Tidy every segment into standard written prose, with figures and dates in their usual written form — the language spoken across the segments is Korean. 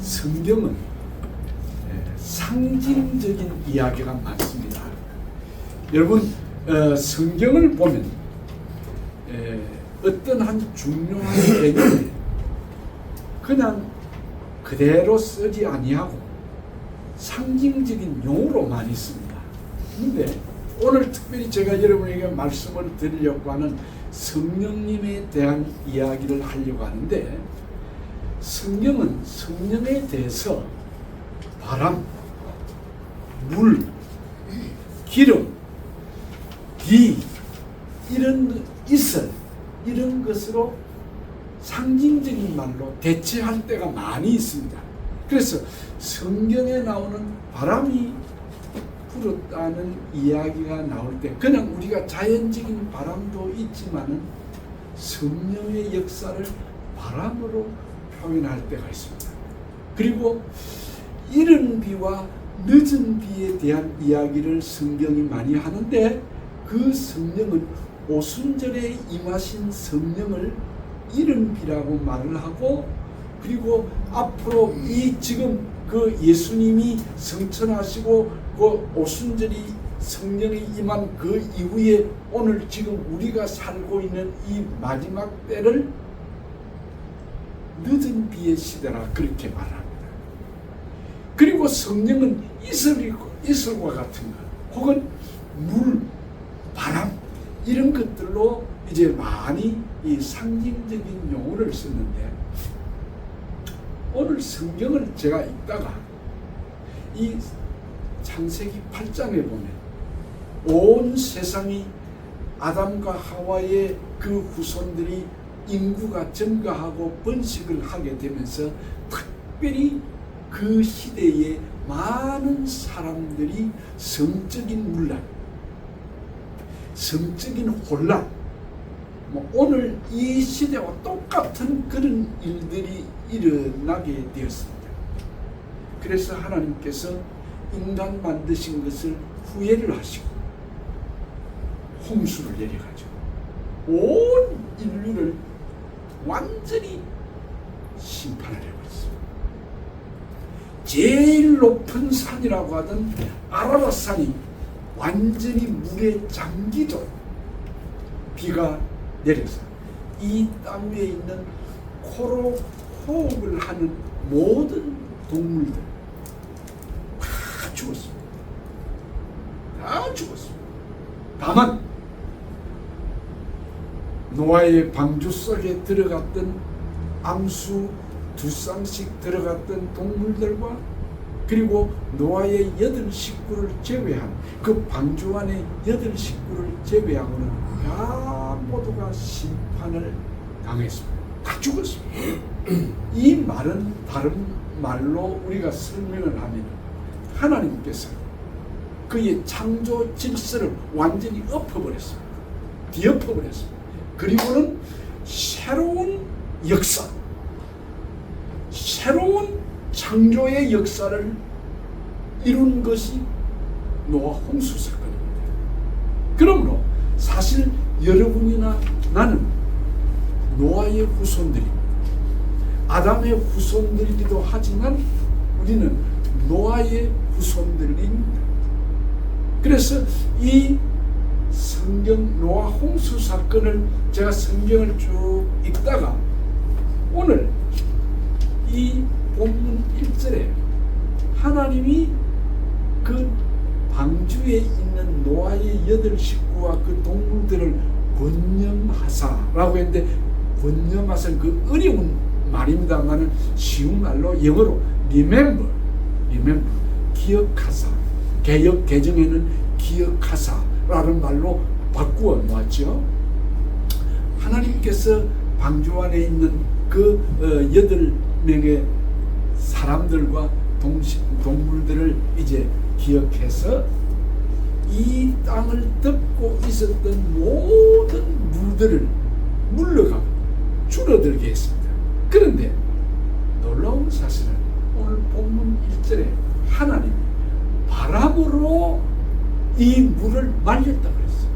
성경은 상징적인 이야기가 많습니다. 여러분, 성경을 보면 어떤 한 중요한 개념을 그냥 그대로 쓰지 아니하고 상징적인 용어로 많이 씁니다. 그런데 오늘 특별히 제가 여러분에게 말씀을 드리려고 하는 성령님에 대한 이야기를 하려고 하는데, 성령은 성령에 대해서 바람, 물, 기름, 비, 이런 이슬, 이런 것으로 상징적인 말로 대체할 때가 많이 있습니다. 그래서 성경에 나오는 바람이 불었다는 이야기가 나올 때 그냥 우리가 자연적인 바람도 있지만은 성령의 역사를 바람으로 표현할 때가 있습니다. 그리고 이른 비와 늦은 비에 대한 이야기를 성경이 많이 하는데, 그 성령은 오순절에 임하신 성령을 이른 비라고 말을 하고, 그리고 앞으로 이 지금 그 예수님이 성천하시고 그 오순절이 성령이 임한 그 이후에 오늘 지금 우리가 살고 있는 이 마지막 때를 늦은 비의 시대라 그렇게 말합니다. 그리고 성령은 이슬과 같은 것, 혹은 물, 바람, 이런 것들로 이제 많이 이 상징적인 용어를 쓰는데, 오늘 성경을 제가 읽다가 이 창세기 8장에 보면 온 세상이 아담과 하와의 그 후손들이 인구가 증가하고 번식을 하게 되면서 특별히 그 시대에 많은 사람들이 성적인 문란, 성적인 혼란, 오늘 이 시대와 똑같은 그런 일들이 일어나게 되었습니다. 그래서 하나님께서 인간 만드신 것을 후회를 하시고 홍수를 내려가지고 온 인류를 완전히 심판을 해버렸습니다. 제일 높은 산이라고 하던 아라랏산이 완전히 물에 잠기도록 비가 내려서 이 땅 위에 있는 코로 호흡을 하는 모든 동물들 다 죽었습니다. 다 죽었습니다. 다만 노아의 방주 속에 들어갔던 암수 2쌍씩 들어갔던 동물들과, 그리고 노아의 8식구를 제외한 그 방주 안에 8식구를 제외하고는 다 모두가 심판을 당했습니다. 다 죽었습니다. 이 말은 다른 말로 우리가 설명을 하면 하나님께서 그의 창조 질서를 완전히 엎어버렸습니다. 뒤엎어버렸습니다. 그리고는 새로운 역사, 새로운 창조의 역사를 이룬 것이 노아 홍수 사건입니다. 그러므로 사실 여러분이나 나는 노아의 후손들입니다. 아담의 후손들이기도 하지만 우리는 노아의 후손들입니다. 그래서 이 성경 노아 홍수 사건을 제가 성경을 쭉 읽다가 오늘 이 본문 1절에 하나님이 그 방주에 있는 노아의 8식구와 그 동물들을 권념하사라고 했는데, 권념하사는 그 어려운 말입니다만은 쉬운 말로 영어로 remember, 기억하사, 개역 개정에는 기억하사라는 말로 바꾸어 놓았죠. 하나님께서 방주 안에 있는 그 8명의 사람들과 동물들을 이제 기억해서 이 땅을 덮고 있었던 모든 물들을 물러가고 줄어들게 했습니다. 그런데 놀라운 사실은 오늘 본문 1절에 하나님이 바람으로 이 물을 말렸다 그랬어요.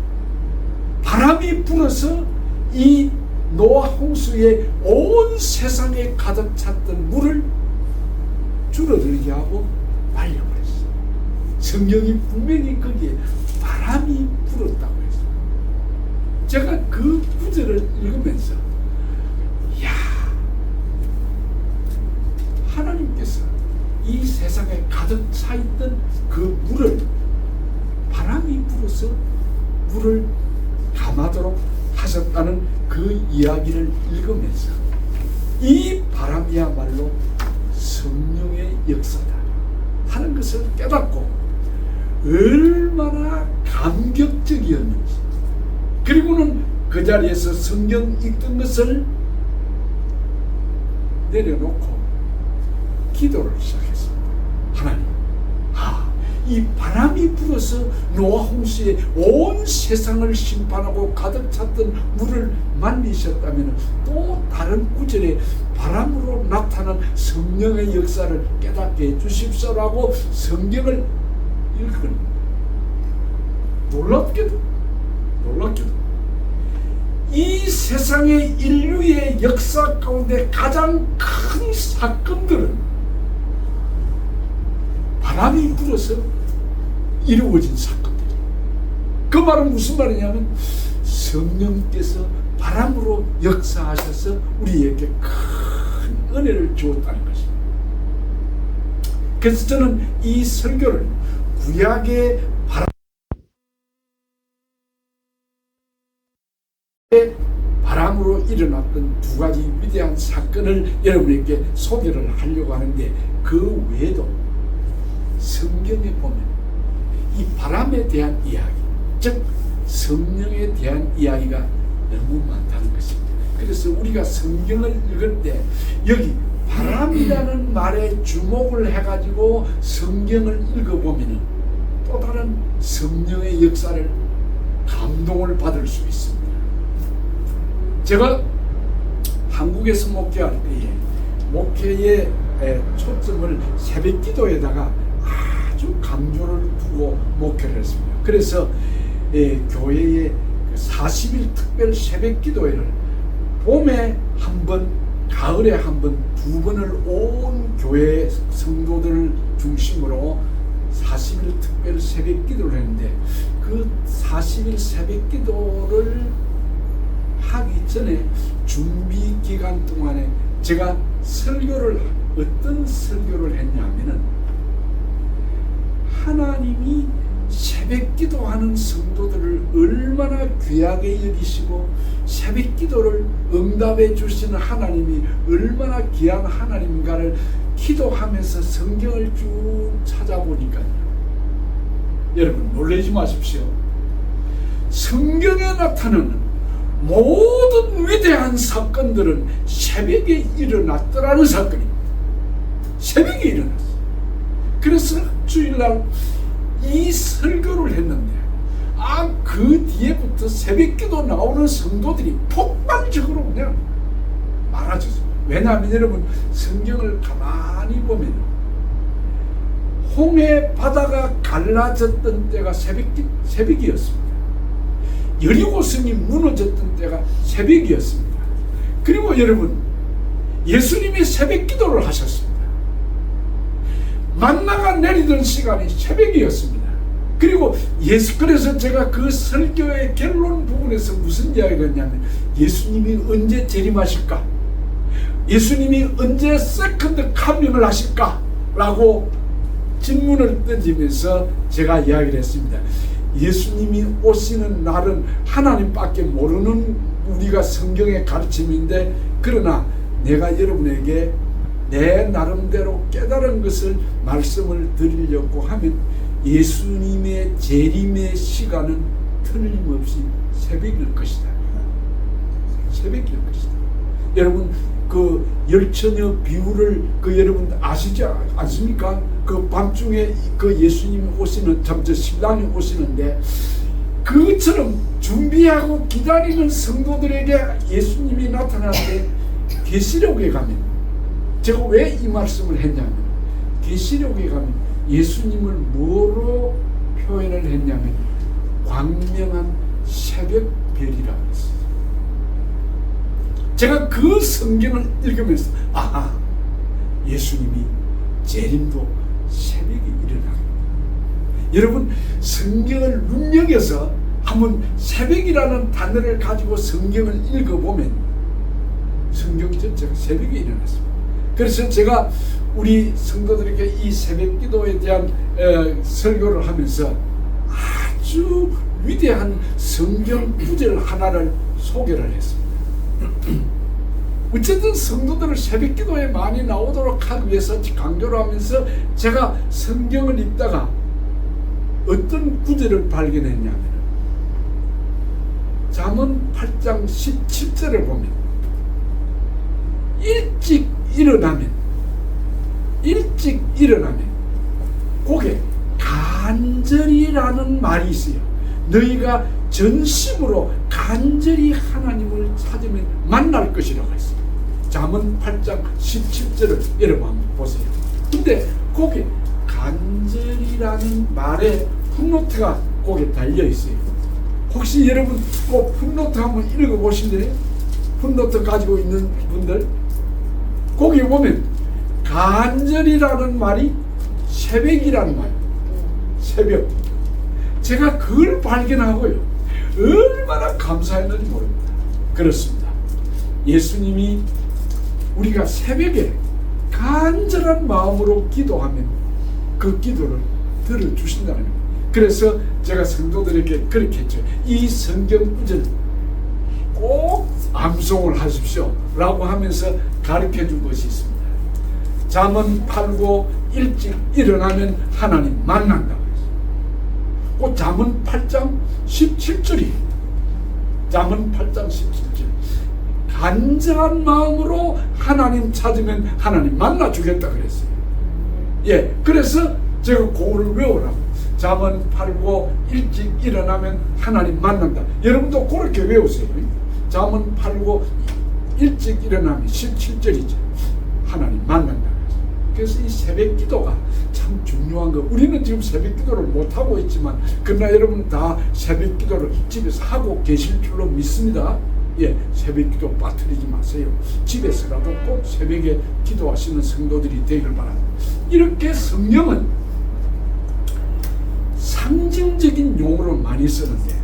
바람이 불어서 이 노아 홍수에 온 세상에 가득 찼던 물을 어떻게 하고 말려버렸어요. 성경이 분명히 거기에 바람이 불었다고 했어요. 제가 그 구절을 읽으면서 야, 하나님께서 이 세상에 가득 차 있던 그 물을 바람이 불어서 물을 감하도록 하셨다는 그 이야기를 읽으면서 이 바람이야말로 성령의 역사다 하는 것을 깨닫고 얼마나 감격적이었는지, 그리고는 그 자리에서 성경 읽던 것을 내려놓고 기도를 시작했습니다. 하나님, 이 바람이 불어서 노아 홍수에 온 세상을 심판하고 가득 찼던 물을 말리셨다면 또 다른 구절에 바람으로 나타난 성령의 역사를 깨닫게 해주십시오라고 성경을 읽은, 놀랍게도 이 세상의 인류의 역사 가운데 가장 큰 사건들은 바람이 불어서 이루어진 사건들이. 그 말은 무슨 말이냐면 성령께서 바람으로 역사하셔서 우리에게 큰 은혜를 주었다는 것입니다. 그래서 저는 이 설교를 구약의 바람으로 일어났던 두 가지 위대한 사건을 여러분에게 소개를 하려고 하는데, 그 외에도 성경에 보면 이 바람에 대한 이야기, 즉 성령에 대한 이야기가 너무 많다는 것입니다. 그래서 우리가 성경을 읽을 때 여기 바람이라는 말에 주목을 해가지고 성경을 읽어보면 또 다른 성령의 역사를, 감동을 받을 수 있습니다. 제가 한국에서 목회할 때에 목회의 초점을 새벽 기도에다가 아주 강조를 두고 목회를 했습니다. 그래서 교회의 40일 특별 새벽 기도회를 봄에 한 번, 가을에 한 번, 두 번을 온 교회 성도들을 중심으로 40일 특별 새벽 기도를 했는데, 그 40일 새벽 기도를 하기 전에 준비 기간 동안에 제가 어떤 설교를 했냐면은, 하나님이 새벽 기도하는 성도들을 얼마나 귀하게 여기시고 새벽 기도를 응답해 주시는 하나님이 얼마나 귀한 하나님인가를 기도하면서 성경을 쭉 찾아보니까요, 여러분 놀라지 마십시오. 성경에 나타나는 모든 위대한 사건들은 새벽에 일어났더라는 사건입니다. 새벽에 일어났어요. 그래서 주일날 이 설교를 했는데, 그 뒤에부터 새벽기도 나오는 성도들이 폭발적으로 그냥 많아졌어요. 왜냐하면 여러분, 성경을 가만히 보면 홍해 바다가 갈라졌던 때가 새벽이었습니다. 여리고성이 무너졌던 때가 새벽이었습니다. 그리고 여러분, 예수님이 새벽 기도를 하셨습니다. 만나가 내리던 시간이 새벽이었습니다. 그리고 그래서 제가 그 설교의 결론 부분에서 무슨 이야기가 했냐면, 예수님이 언제 재림하실까? 예수님이 언제 세컨드 카밍을 하실까? 라고 질문을 던지면서 제가 이야기를 했습니다. 예수님이 오시는 날은 하나님밖에 모르는 우리가 성경의 가르침인데, 그러나 내가 여러분에게 내 나름대로 깨달은 것을 말씀을 드리려고 하면, 예수님의 재림의 시간은 틀림없이 새벽일 것이다. 새벽일 것이다. 여러분, 그 열처녀 비유를 여러분 아시지 않습니까? 그 밤중에 그 예수님이 오시는, 신랑이 오시는데, 그것처럼 준비하고 기다리는 성도들에게 예수님이 나타나는데, 계시록에 가면, 제가 왜 이 말씀을 했냐면, 계시록에 가면 예수님을 뭐로 표현을 했냐면 광명한 새벽별이라고 했어요. 제가 그 성경을 읽으면서 예수님이 재림도 새벽에 일어납니다. 여러분, 성경을 눈여겨서 한번 새벽이라는 단어를 가지고 성경을 읽어보면 성경 전체가 새벽에 일어났습니다. 그래서 제가 우리 성도들에게 이 새벽 기도에 대한 설교를 하면서 아주 위대한 성경 구절 하나를 소개를 했습니다. 어쨌든 성도들을 새벽 기도에 많이 나오도록 하기 위해서 강조를 하면서 제가 성경을 읽다가 어떤 구절을 발견했냐면 잠언 8장 17절을 보면 일찍 일어나면 그게 간절히라는 말이 있어요. 너희가 전심으로 간절히 하나님을 찾으면 만날 것이라고 했어요. 잠언 8장 17절을 여러분 한번 보세요. 근데 거기 간절히라는 말에 풋노트가 거기에 달려 있어요. 혹시 여러분 꼭 풋노트 한번 읽어보실래요? 풋노트 가지고 있는 분들, 거기 보면 간절히라는 말이 새벽이라는 말, 새벽. 제가 그걸 발견하고요, 얼마나 감사했는지 모릅니다. 그렇습니다. 예수님이 우리가 새벽에 간절한 마음으로 기도하면 그 기도를 들어주신다는 겁니다. 그래서 제가 성도들에게 그렇게 했죠. 이 성경 구절 꼭 암송을 하십시오 라고 하면서 가르쳐 준 것이 있습니다. 잠언 8고 일찍 일어나면 하나님 만난다고 했어요. 그 잠언 8장 17절이 잠언 8장 17절 간절한 마음으로 하나님 찾으면 하나님 만나주겠다 그랬어요. 예, 그래서 제가 그거를 외우라고. 잠언 8고 일찍 일어나면 하나님 만난다. 여러분도 그렇게 외우세요. 잠언 8고 일찍 일어나면 17절이죠. 하나님 만난다. 그래서 이 새벽 기도가 참 중요한 거. 우리는 지금 새벽 기도를 못하고 있지만 그러나 여러분 다 새벽 기도를 집에서 하고 계실 줄로 믿습니다. 예, 새벽 기도 빠뜨리지 마세요. 집에서라도 꼭 새벽에 기도하시는 성도들이 되길 바랍니다. 이렇게 성경은 상징적인 용어로 많이 쓰는데,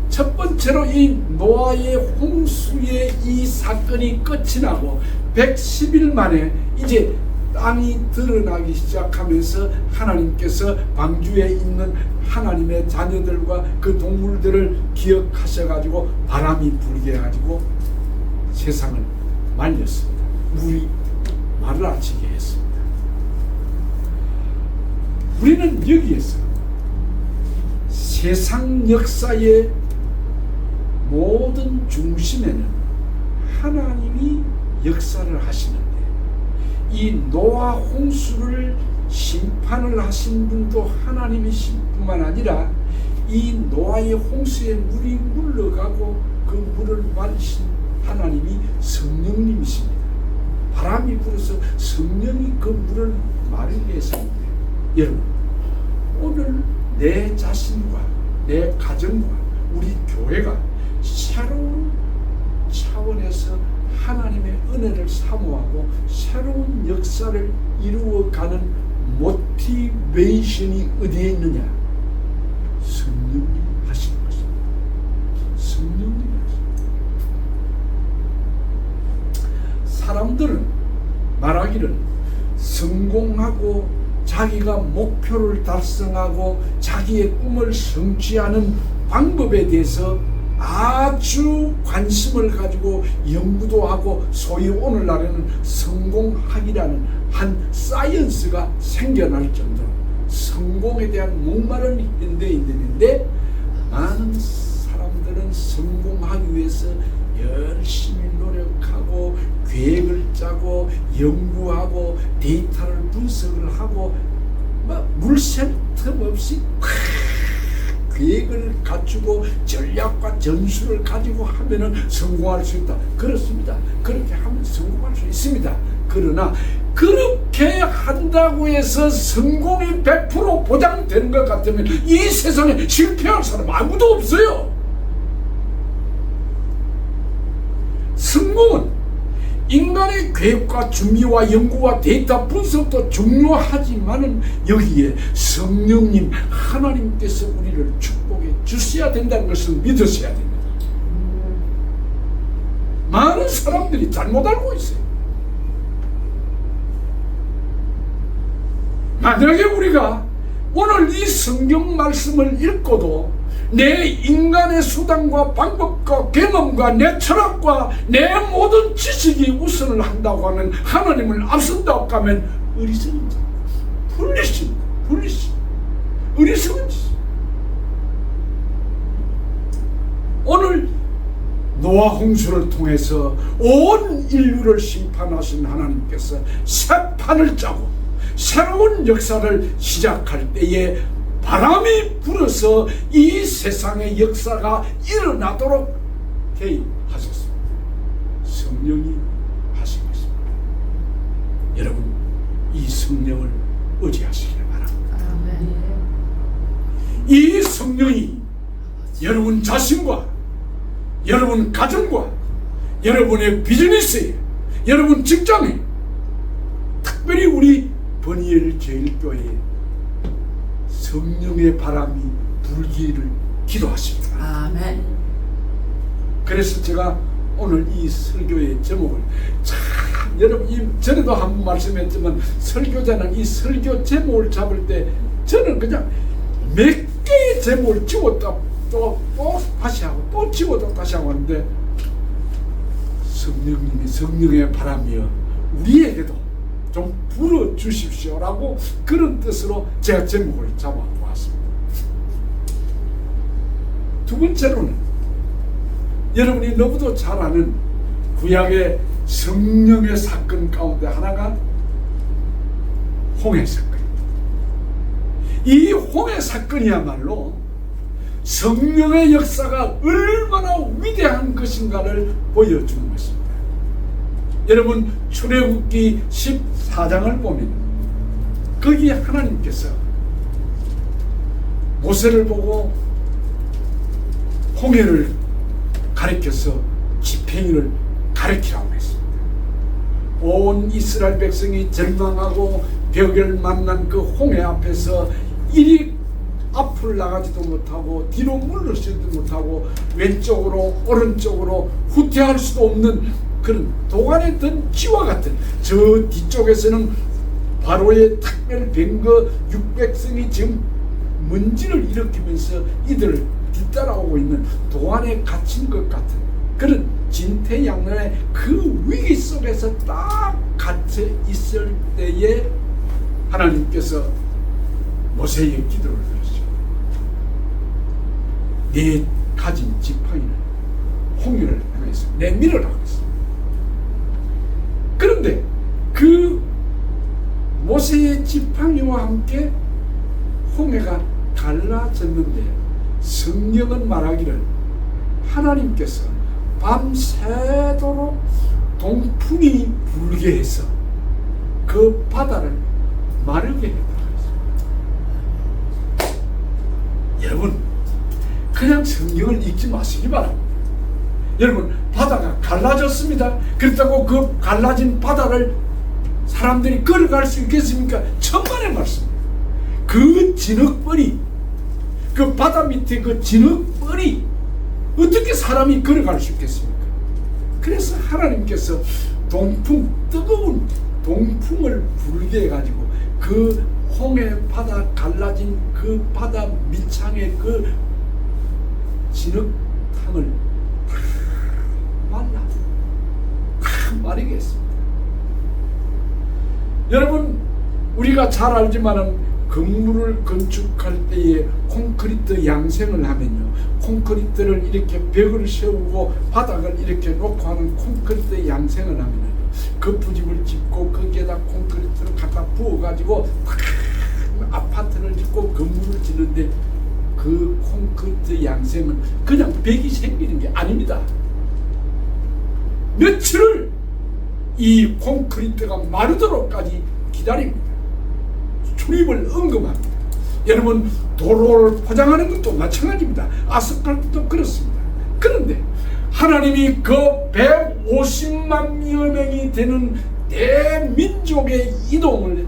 첫 번째로 이 노아의 홍수의 이 사건이 끝이 나고 110일 만에 이제 땅이 드러나기 시작하면서 하나님께서 방주에 있는 하나님의 자녀들과 그 동물들을 기억하셔가지고 바람이 불게 해가지고 세상을 말렸습니다. 물이 말라치게 했습니다. 우리는 여기에서 세상 역사의 모든 중심에는 하나님이 역사를 하시는데, 이 노아 홍수를 심판을 하신 분도 하나님이신 뿐만 아니라 이 노아의 홍수에 물이 물러가고 그 물을 마르신 하나님이 성령님이십니다. 바람이 불어서 성령이 그 물을 마르게 했습니다. 여러분, 오늘 내 자신과 내 가정과 우리 교회가 새로운 차원에서 하나님의 은혜를 사모하고 새로운 역사를 이루어가는 모티베이션이 어디에 있느냐? 성령님 하시는 것입니다. 성령님 하시는 것입니다. 사람들은 말하기를 성공하고 자기가 목표를 달성하고 자기의 꿈을 성취하는 방법에 대해서 아주 관심을 가지고 연구도 하고, 소위 오늘날에는 성공학이라는 한 사이언스가 생겨날 정도로 성공에 대한 목마름이 현대에 있는데, 많은 사람들은 성공하기 위해서 열심히 노력하고 계획을 짜고 연구하고 데이터를 분석을 하고 물샐 틈 없이 계획을 갖추고 전략과 전술을 가지고 하면은 성공할 수 있다. 그렇습니다. 그렇게 하면 성공할 수 있습니다. 그러나 그렇게 한다고 해서 성공이 100% 보장되는 것 같으면 이 세상에 실패할 사람 아무도 없어요. 성공은 인간의 계획과 준비와 연구와 데이터 분석도 중요하지만은 여기에 성령님 하나님께서 우리를 축복해 주셔야 된다는 것을 믿으셔야 됩니다. 많은 사람들이 잘못 알고 있어요. 만약에 우리가 오늘 이 성경 말씀을 읽고도 내 인간의 수단과 방법과 경험과 내 철학과 내 모든 지식이 우선을 한다고 하면, 하나님을 앞선다고 하면 어리석은 짓, 불리심, 어리석은 짓. 오늘 노아 홍수를 통해서 온 인류를 심판하신 하나님께서 새 판을 짜고 새로운 역사를 시작할 때에 바람이 불어서 이 세상의 역사가 일어나도록 개입하셨습니다. 성령이 하신 것입니다. 여러분, 이 성령을 의지하시길 바랍니다. 이 성령이 여러분 자신과 여러분 가정과 여러분의 비즈니스에, 여러분 직장에, 특별히 우리 버니엘 제일교회에 성령의 바람이 불기를 기도하십니다. 아멘. 그래서 제가 오늘 이 설교의 제목을 참, 여러분, 전에도 한번 말씀했지만, 설교자는 이 설교 제목을 잡을 때 저는 그냥 몇 개의 제목을 지웠다 또 다시 하고 또 지웠다 다시 하고 하는데, 성령님이, 성령의 바람이여 우리에게도 좀 불어주십시오라고, 그런 뜻으로 제가 제목을 잡아보았습니다. 두 번째로는 여러분이 너무도 잘 아는 구약의 성령의 사건 가운데 하나가 홍해 사건입니다. 이 홍해 사건이야말로 성령의 역사가 얼마나 위대한 것인가를 보여주는 것입니다. 여러분, 출애굽기 14장을 보면 거기에 하나님께서 모세를 보고 홍해를 가리켜서 지팽이를 가리키라고 했습니다. 온 이스라엘 백성이 절망하고 벽을 만난 그 홍해 앞에서 이리 앞을 나가지도 못하고 뒤로 물러서지도 못하고 왼쪽으로 오른쪽으로 후퇴할 수도 없는 그런 도관에 든 쥐와 같은, 저 뒤쪽에서는 바로의 특별 병거 600성이 지금 먼지를 일으키면서 이들을 뒤따라오고 있는 도안에 갇힌 것 같은 그런 진퇴양난의 그 위기 속에서 딱 갇혀 있을 때에 하나님께서 모세의 기도를 들으시고, 네 가진 지팡이를 홍해를 향해서 내밀으라고 했습니다. 그런데 그 모세의 지팡이와 함께 홍해가 갈라졌는데, 성경은 말하기를 하나님께서 밤새도록 동풍이 불게 해서 그 바다를 마르게 했다고 했습니다. 여러분, 그냥 성경을 읽지 마시기 바랍니다. 여러분, 바다가 갈라졌습니다. 그렇다고 그 갈라진 바다를 사람들이 걸어갈 수 있겠습니까? 천만의 말씀. 그 진흙벌이, 그 바다 밑에 그 진흙벌이 어떻게 사람이 걸어갈 수 있겠습니까? 그래서 하나님께서 동풍, 뜨거운 동풍을 불게 해가지고 그 홍해 바다 갈라진 그 바다 밑창의 그 진흙탕을 마르게 했습니다. 여러분, 우리가 잘 알지만은 건물을 건축할 때에 콘크리트 양생을 하면요, 콘크리트를 이렇게 벽을 세우고 바닥을 이렇게 놓고 하는 콘크리트 양생을 하면요, 거푸집을 짓고 거기에다 콘크리트를 갖다 부어가지고 아파트를 짓고 건물을 짓는데, 그 콘크리트 양생은 그냥 벽이 생기는 게 아닙니다. 며칠을 이 콘크리트가 마르도록까지 기다립니다. 출입을 언급합니다. 여러분, 도로를 포장하는 것도 마찬가지입니다. 아스팔트도 그렇습니다. 그런데 하나님이 그 150만여 명이 되는 대민족의 이동을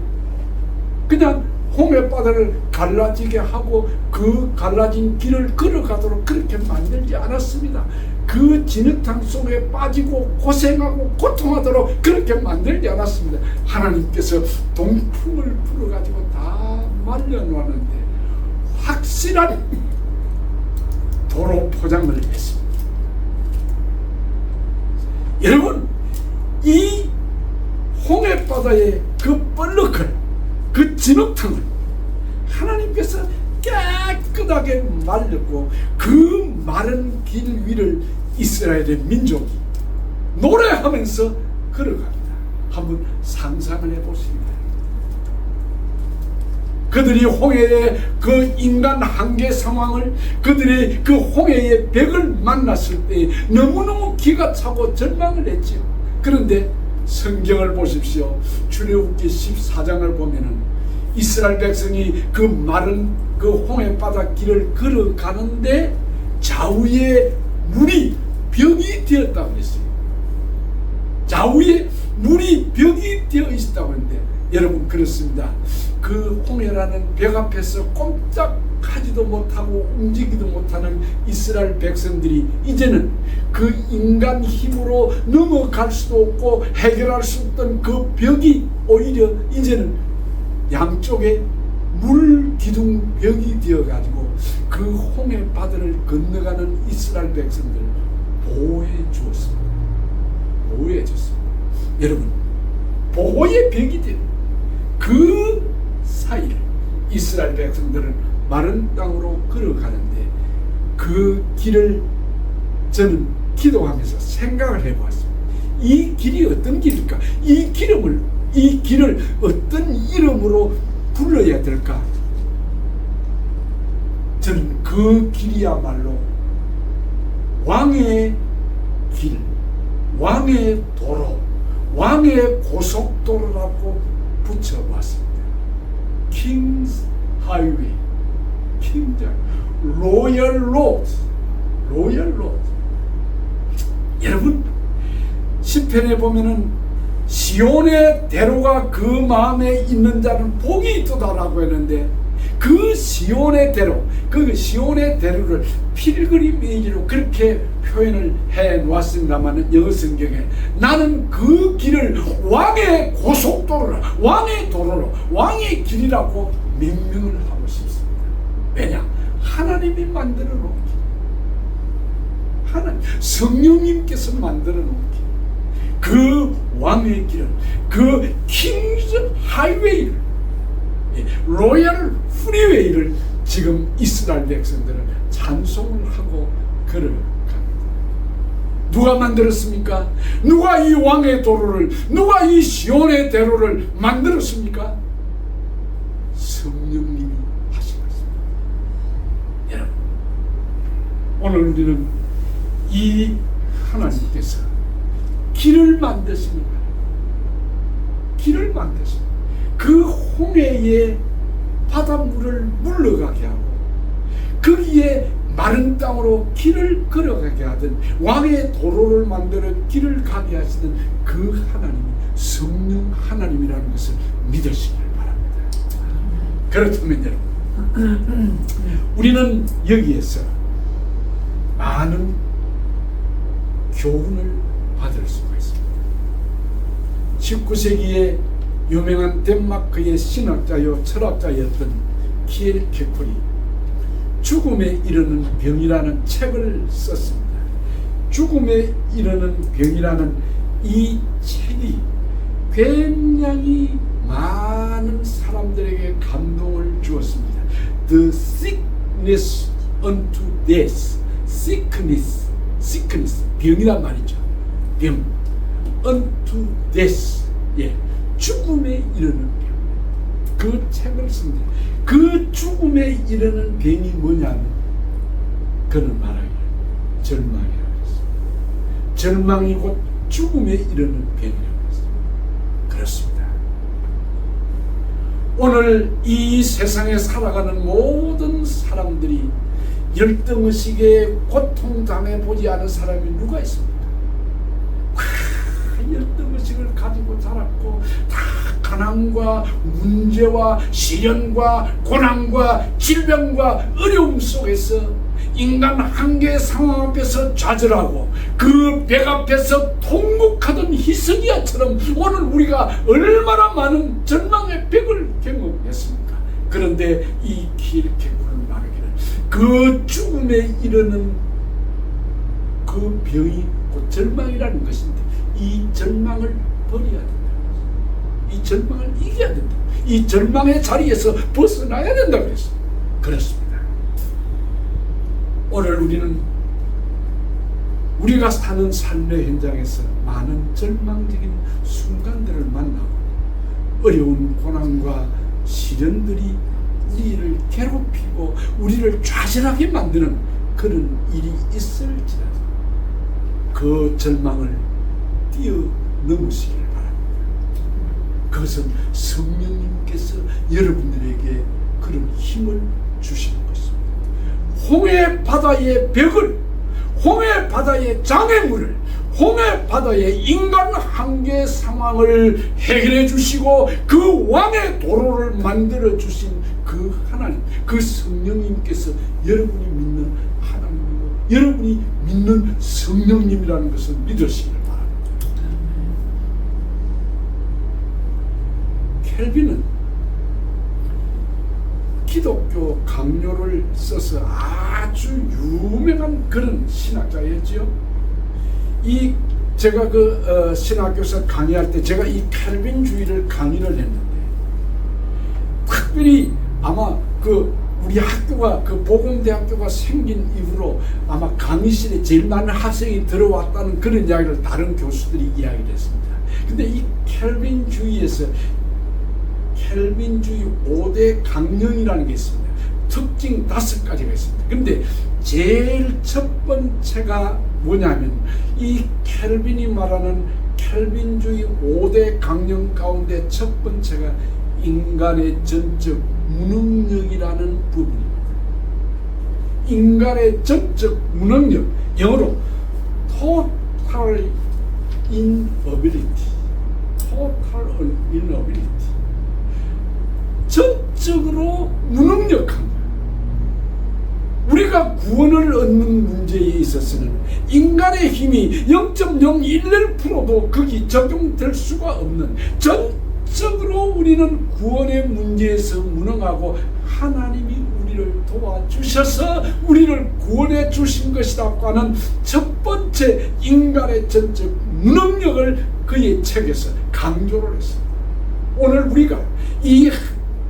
그냥 홍해바다를 갈라지게 하고 그 갈라진 길을 걸어가도록 그렇게 만들지 않았습니다. 그 진흙탕 속에 빠지고 고생하고 고통하도록 그렇게 만들지 않았습니다. 하나님께서 동풍을 불어가지고 다 말려놓았는데 확실한 도로 포장을 했습니다. 여러분, 이 홍해바다의 그 뻘럭을, 그 진흙탕을 하나님께서 깨끗하게 말렸고 그 마른 길 위를 이스라엘의 민족이 노래하면서 걸어갑니다. 한번 상상을 해보십니다. 그들이 홍해의 그 인간 한계 상황을, 그들이 그 홍해의 벽을 만났을 때 너무너무 기가 차고 절망을 했지요. 그런데 성경을 보십시오. 출애굽기 14장을 보면은 이스라엘 백성이 그 마른 그 홍해바다 길을 걸어가는데 좌우에 물이 벽이 되었다고 했어요. 좌우에 물이 벽이 되어 있다고 했는데 여러분, 그렇습니다. 그 홍해라는 벽 앞에서 꼼짝하지도 못하고 움직이도 못하는 이스라엘 백성들이 이제는 그 인간 힘으로 넘어갈 수도 없고 해결할 수 없던 그 벽이 오히려 이제는 양쪽에 물 기둥 벽이 되어가지고 그 홍해 바다를 건너가는 이스라엘 백성들을 보호해 주었습니다. 보호해 줬습니다. 여러분, 보호의 벽이 된 그 사이를 이스라엘 백성들은 마른 땅으로 걸어가는데 그 길을 저는 기도하면서 생각을 해보았습니다. 이 길이 어떤 길일까? 이 길을 어떤 이름으로 불러야 될까? 저는 그 길이야말로 왕의 길, 왕의 도로, 왕의 고속도로라고 붙여봤습니다. King's Highway, King's Royal Road, Royal Road. 여러분, 시편에 보면은 시온의 대로가 그 마음에 있는 자는 복이 있도다라고 했는데 그 시온의 대로, 그 시온의 대로를 필그림의 길로 그렇게 표현을 해 놓았습니다만 영어 성경에 나는 그 길을 왕의 고속도로로, 왕의 도로로, 왕의 길이라고 명명을 하고 싶습니다. 왜냐? 하나님이 만들어 놓은 길, 하나님 성령님께서 만들어 놓은 길, 그 왕의 길을, 그 킹스 하이웨이를, 로얄 프리웨이를 지금 이스라엘 백성들은 찬송을 하고 걸어갑니다. 누가 만들었습니까? 누가 이 왕의 도로를, 누가 이 시온의 대로를 만들었습니까? 성령님이 하신 것입니다. 여러분, 오늘 우리는 이 하나님께서 길을 만드십니다. 길을 만드십니다. 그 홍해의 바닷물을 물러가게 하고 거기에 마른 땅으로 길을 걸어가게 하던, 왕의 도로를 만들어 길을 가게 하시던 그 하나님이 성령 하나님이라는 것을 믿으시길 바랍니다. 그렇다면 여러분, 우리는 여기에서 많은 교훈을 받을 수가 있습니다. 19세기에 유명한 덴마크의 신학자요 철학자였던 키엘케코리 죽음에 이르는 병이라는 책을 썼습니다. 죽음에 이르는 병이라는 이 책이 굉장히 많은 사람들에게 감동을 주었습니다. The sickness unto death. sickness 병이란 말이죠. 병. unto death. 예. 죽음에 이르는 병. 그 책을 씁니다. 그 죽음에 이르는 병이 뭐냐면 그는 말하기를 절망이라고 했습니다. 절망이 곧 죽음에 이르는 병이라고 했습니다. 그렇습니다. 오늘 이 세상에 살아가는 모든 사람들이 열등의식에 고통당해 보지 않은 사람이 누가 있습니까? 열등의식을 가지고 자랐고 다 가난과 문제와 시련과 고난과 질병과 어려움 속에서 인간 한계 상황 앞에서 좌절하고 그 백 앞에서 통곡하던 히스기야처럼 오늘 우리가 얼마나 많은 절망의 벽을 경험했습니까? 그런데 이 킬케군은 말하기를 그 죽음에 이르는 그 병이 곧 절망이라는 것인데 이 절망을 버려야 된다. 이 절망을 이겨야 된다. 이 절망의 자리에서 벗어나야 된다 그랬어요. 그렇습니다. 오늘 우리가 사는 삶의 현장에서 많은 절망적인 순간들을 만나고 어려운 고난과 시련들이 우리를 괴롭히고 우리를 좌절하게 만드는 그런 일이 있을지라도 그 절망을 뛰어넘으시기를 바랍니다. 그것은 성령님께서 여러분들에게 그런 힘을 주시는 것입니다. 홍해 바다의 벽을, 홍해 바다의 장애물을, 홍해 바다의 인간 한계 상황을 해결해 주시고 그 왕의 도로를 만들어 주신 그 하나님, 그 성령님께서 여러분이 믿는 하나님이고 여러분이 믿는 성령님이라는 것을 믿으시길 바랍니다. 켈빈은 기독교 강요를 써서 아주 유명한 그런 신학자였죠. 제가 신학교에서 강의할 때 제가 이 켈빈주의를 강의를 했는데 특별히 아마 우리 학교가 복음대학교가 생긴 이후로 아마 강의실에 제일 많은 학생이 들어왔다는 그런 이야기를 다른 교수들이 이야기를 했습니다. 근데 이 켈빈주의에서 켈빈주의 5대 강령이라는 게 있습니다. 특징 5가지가 있습니다. 근데 제일 첫 번째가 뭐냐면 이 켈빈이 말하는 켈빈주의 5대 강령 가운데 첫 번째가 인간의 전적 무능력이라는 부분입니다. 인간의 전적 무능력, 영어로 total inability, total inability, 전적으로 무능력한 거예요. 우리가 구원을 얻는 문제에 있어서는 인간의 힘이 0.011%도 거기 적용될 수가 없는 전적으로 우리는 구원의 문제에서 무능하고 하나님이 우리를 도와주셔서 우리를 구원해 주신 것이라고 하는 첫 번째 인간의 전적 무능력을 그의 책에서 강조를 했습니다. 오늘 우리가 이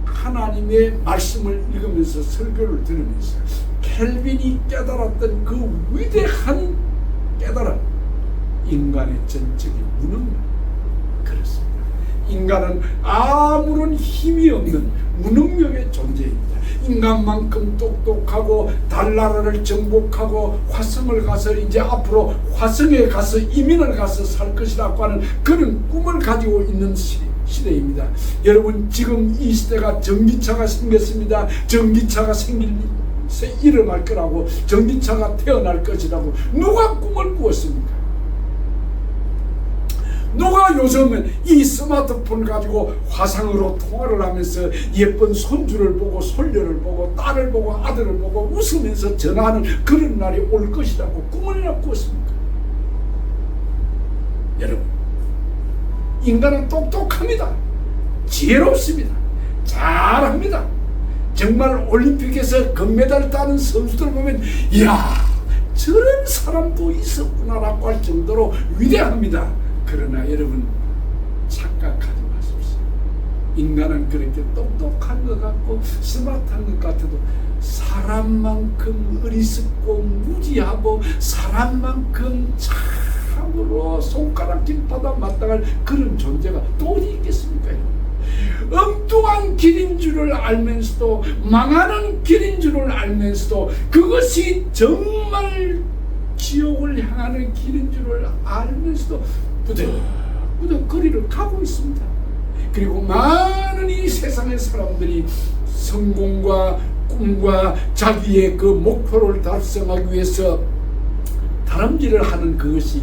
하나님의 말씀을 읽으면서 설교를 들으면서 켈빈이 깨달았던 그 위대한 깨달음, 인간의 전적인 무능력. 그렇습니다. 인간은 아무런 힘이 없는 무능력의 존재입니다. 인간만큼 똑똑하고 달나라를 정복하고 화성을 가서 이제 앞으로 화성에 가서 이민을 가서 살 것이라고 하는 그런 꿈을 가지고 있는 시대입니다. 여러분, 지금 이 시대가 전기차가 생겼습니다. 전기차가 일어날 거라고, 전기차가 태어날 것이라고 누가 꿈을 꾸었습니까? 누가 요즘은 이 스마트폰 가지고 화상으로 통화를 하면서 예쁜 손주를 보고 손녀를 보고 딸을 보고 아들을 보고 웃으면서 전화하는 그런 날이 올 것이라고 꿈을 꾸었습니까? 여러분, 인간은 똑똑합니다. 지혜롭습니다. 잘합니다. 정말 올림픽에서 금메달 따는 선수들 보면 이야, 저런 사람도 있었구나라고 할 정도로 위대합니다. 그러나 여러분, 착각하지 마십시오. 인간은 그렇게 똑똑한 것 같고 스마트한 것 같아도 사람만큼 어리석고 무지하고 사람만큼 참으로 손가락질 받아 마땅할 그런 존재가 또 어디 있겠습니까? 엉뚱한 길인 줄을 알면서도, 망하는 길인 줄을 알면서도 그것이 정말 지옥을 향하는 길인 줄을 알면서도 부득부득 거리를 가고 있습니다. 그리고 많은 이 세상의 사람들이 성공과 꿈과 자기의 그 목표를 달성하기 위해서 다람쥐를 하는 그것이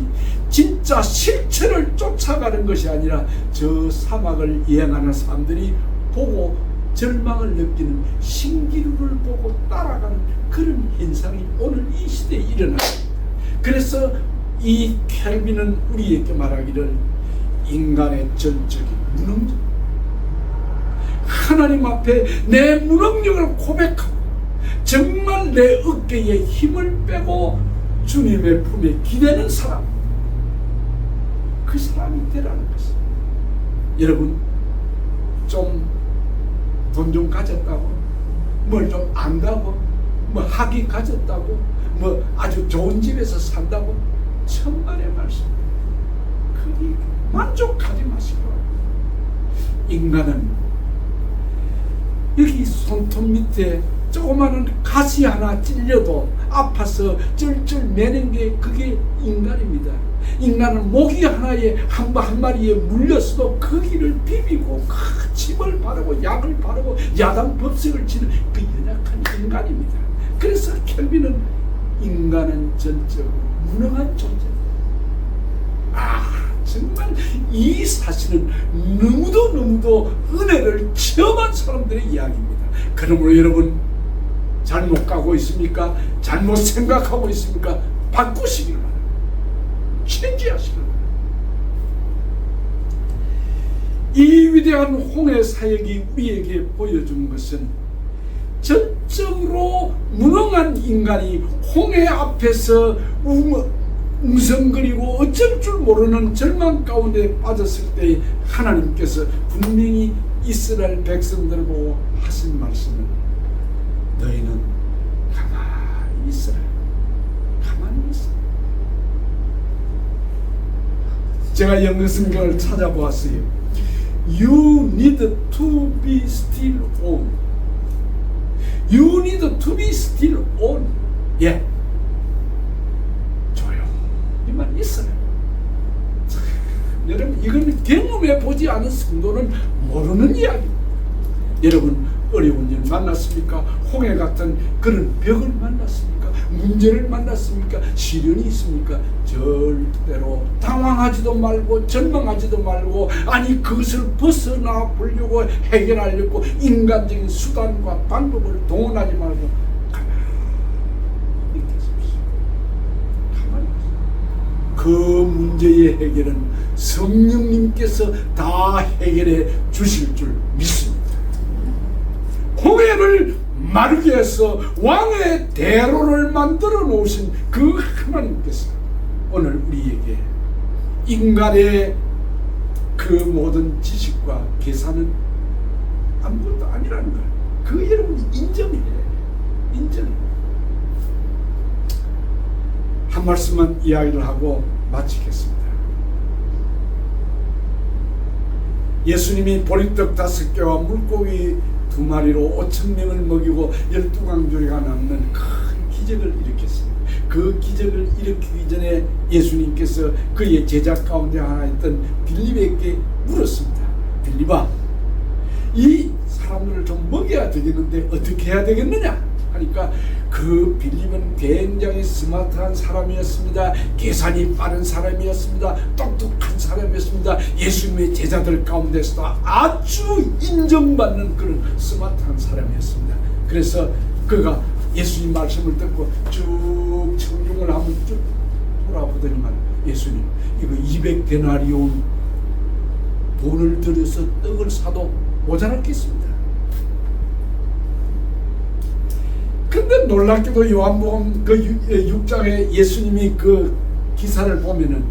진짜 실체를 쫓아가는 것이 아니라 저 사막을 여행하는 사람들이 보고 절망을 느끼는 신기루를 보고 따라가는 그런 현상이 오늘 이 시대에 일어납니다. 그래서 이 켈빈은 우리에게 말하기를 인간의 전적인 무능력, 하나님 앞에 내 무능력을 고백하고 정말 내 어깨에 힘을 빼고 주님의 품에 기대는 사람, 그 사람이 되라는 것입니다. 여러분, 좀 돈 좀 가졌다고, 뭘 좀 안다고, 뭐 학위 가졌다고, 뭐 아주 좋은 집에서 산다고, 천만의 말씀, 그리 만족하지 마시고, 인간은 여기 손톱 밑에 조그마한 가시 하나 찔려도 아파서 쩔쩔 매는 게 그게 인간입니다. 인간은 모기 하나에 한 마리에 물렸어도 거기를 비비고 침을 바르고 약을 바르고 야단법석을 치는 그 연약한 인간입니다. 그래서 켈빈은 인간은 전적으로 무능한 존재입니다. 정말 이 사실은 너무도 은혜를 체험한 사람들의 이야기입니다. 그러므로 여러분, 잘못 가고 있습니까? 잘못 생각하고 있습니까? 바꾸시기를 바랍니다. 체인지하시기를 바랍니다. 이 위대한 홍해 사역이 우리에게 보여준 것은 전적으로 무능한 인간이 홍해 앞에서 웅성거리고 어쩔 줄 모르는 절망 가운데 빠졌을 때 하나님께서 분명히 이스라엘 백성들을 보고 하신 말씀은 너희는 가만히 있으라. 가만히 있으라. 제가 영어 성경을 찾아보았어요. You need to be still on. You need to be still on. 예. 조용히만 있어라. 여러분, 이건 경험해 보지 않은 성도는 모르는 이야기입니다. 여러분, 어려운 일 만났습니까? 홍해 같은 그런 벽을 만났습니까? 문제를 만났습니까? 시련이 있습니까? 절대로 당황하지도 말고 절망하지도 말고, 아니 그것을 벗어나 보려고 해결하려고 인간적인 수단과 방법을 동원하지 말고 가만히 있겠습니다. 가만히 있습니다. 그 문제의 해결은 성령님께서 다 해결해 주실 줄 믿습니다. 홍해를 마르게 해서 왕의 대로를 만들어 놓으신 그 하나님께서 오늘 우리에게 인간의 그 모든 지식과 계산은 아무것도 아니라는 걸, 그 여러분이 인정해. 한 말씀만 이야기를 하고 마치겠습니다. 예수님이 보리떡 5개와 물고기 2마리로 5,000명을 먹이고 12강조리가 남는 큰 기적을 일으켰습니다. 그 기적을 일으키기 전에 예수님께서 그의 제자 가운데 하나였던 빌립에게 물었습니다. 빌립아, 이 사람들을 좀 먹여야 되겠는데 어떻게 해야 되겠느냐? 하니까 그 빌립은 굉장히 스마트한 사람이었습니다. 계산이 빠른 사람이었습니다. 똑똑한 사람이었습니다. 예수님의 제자들 가운데서도 아주 인정받는 그런 스마트한 사람이었습니다. 그래서 그가 예수님 말씀을 듣고 쭉 청중을 한번 쭉 돌아보더니만, 예수님, 이거 200데나리온 돈을 들여서 떡을 사도 모자랐겠습니다. 근데 놀랍게도 요한복음 그 6장에 예수님이 그 기사를 보면은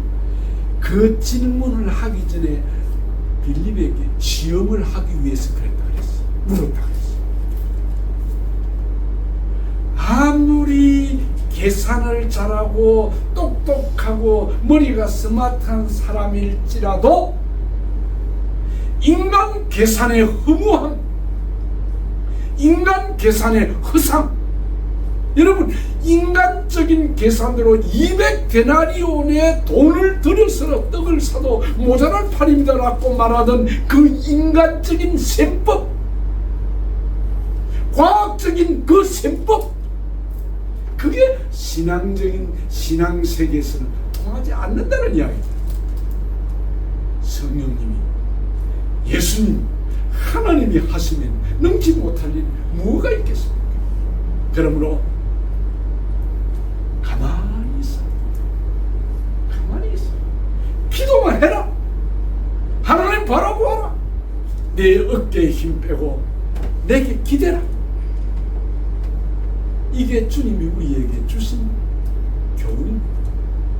그 질문을 하기 전에 빌립에게 시험을 하기 위해서 그랬다 그랬어. 물었다 그랬어. 아무리 계산을 잘하고 똑똑하고 머리가 스마트한 사람일지라도 인간 계산의 허무함, 인간 계산의 허상, 여러분, 인간적인 계산으로 200데나리온의 돈을 들여서 떡을 사도 모자랄 판입니다라고 말하던 그 인간적인 셈법, 과학적인 그 신앙적인 신앙 세계에서는 통하지 않는다는 이야기입니다. 성령님이, 예수님, 하나님이 하시면 넘지 못할 일이 뭐가 있겠습니까? 그러므로 가만히 있어. 가만히 있어. 기도만 해라. 하나님 바라보아라. 내 어깨에 힘 빼고 내게 기대라. 이게 주님이 우리에게 주신 교훈입니다.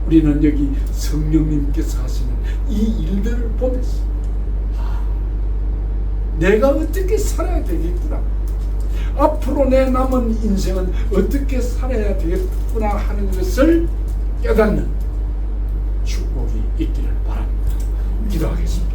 우리는 여기 성령님께서 하시는 이 일들을 보면서 내가 어떻게 살아야 되겠구나, 앞으로 내 남은 인생은 어떻게 살아야 되겠구나 하는 것을 깨닫는 축복이 있기를 바랍니다. 기도하겠습니다.